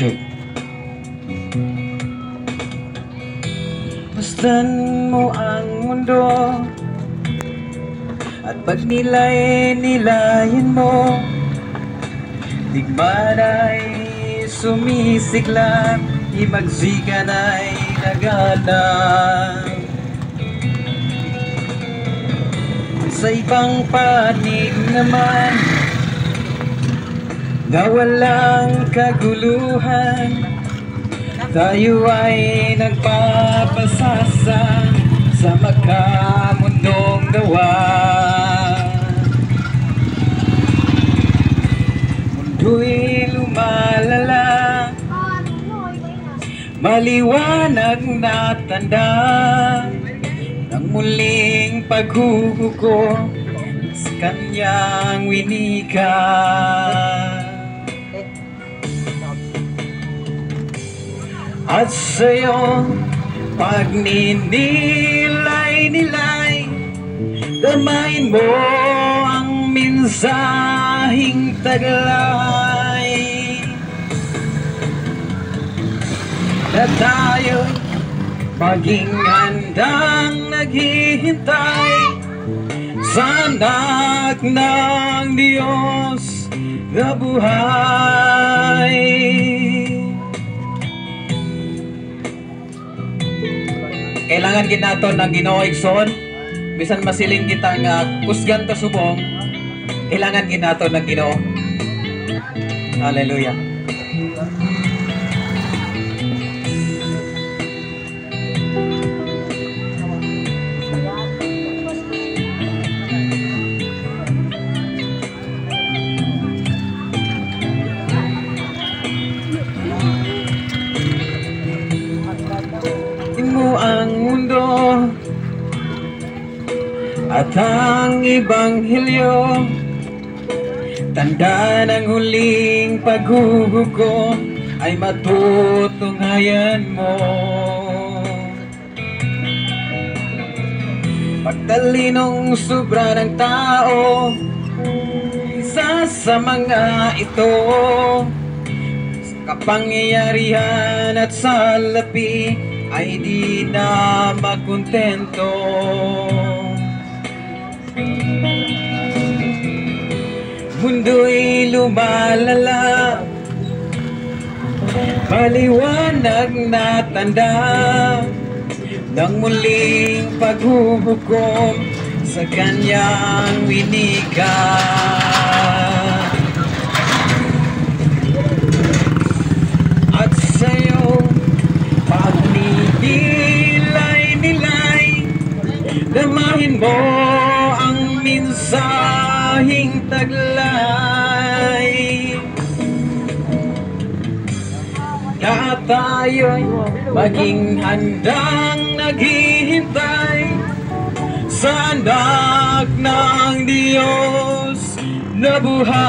Check. Masdan mo ang mundo at pag nilayin mo, digmaan ay sumisiklab, imagsikan ay naghanap. Sa ibang panig naman na walang kaguluhan, tayo ay nagpapasasa sa magkamundong gawa. Mundo'y lumalala, maliwanag na tanda ng muling paghuhukom sa kanyang winika. At sa'yo pagninilay-nilay, damain mo ang mensaheng taglay na tayo'y maging handang naghihintay sa anak ng Diyos na buhay. Kailangan ginaton ng Ginoo igsoon, bisan masiling kitang kusgan ta subong, kailangan ginaton ng Ginoo. Hallelujah. Mo ang mundo at ang ebanghelyo, tanda ng huling paghuhukom ay matutunghayan mo. Pagtalinong sobra ng tao, isa sa mga ito, sa kapangyarihan at sa lapi ay di na makontento. Mundo'y lumalala, maliwanag na tanda ng muling paghuhukom sa kanyang winika. At sa'yo nilay-nilay, damahin mo ang mensaheng taglay na tayo'y maging handang naghihintay sa anak ng Diyos na buhay.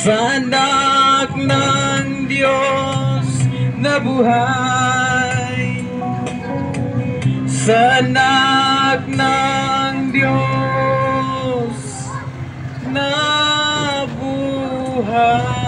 Sa anak ng Diyos na buhay, sa anak ng Diyos na buhay.